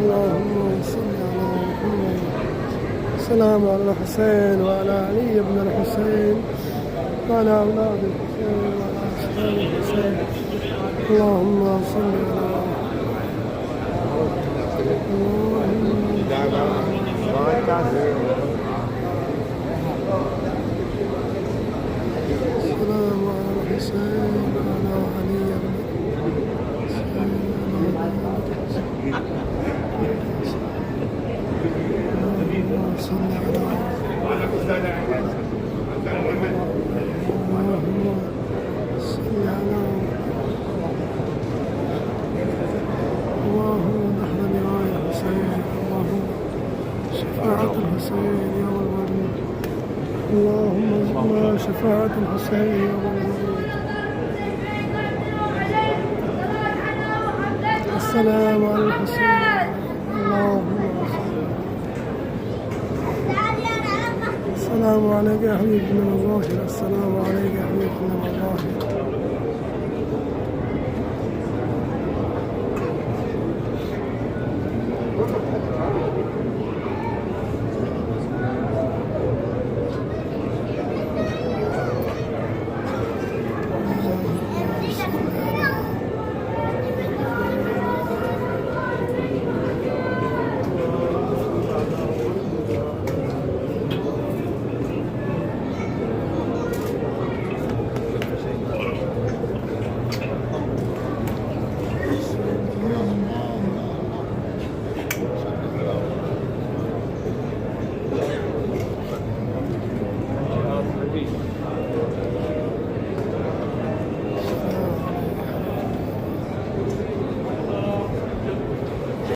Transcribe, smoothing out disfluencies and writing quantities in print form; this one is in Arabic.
اللهم صل على محمد. السلام على الحسين وعلى علي بن الحسين وعلى أولاد الحسين وعلى أصحاب الحسين. اللهم صل على السلام على الحسين وعلى علي بن الحسين اللهم صل على اللهم نحن نراية الحسين. اللهم شفاعة الحسين يوم الورود. اللهم ارزقنا شفاعة الحسين يوم الورود. السلام على الحسين. اللهم السلام عليك يا حبيبنا الظاهر. السلام عليك يا حبيبنا الظاهر.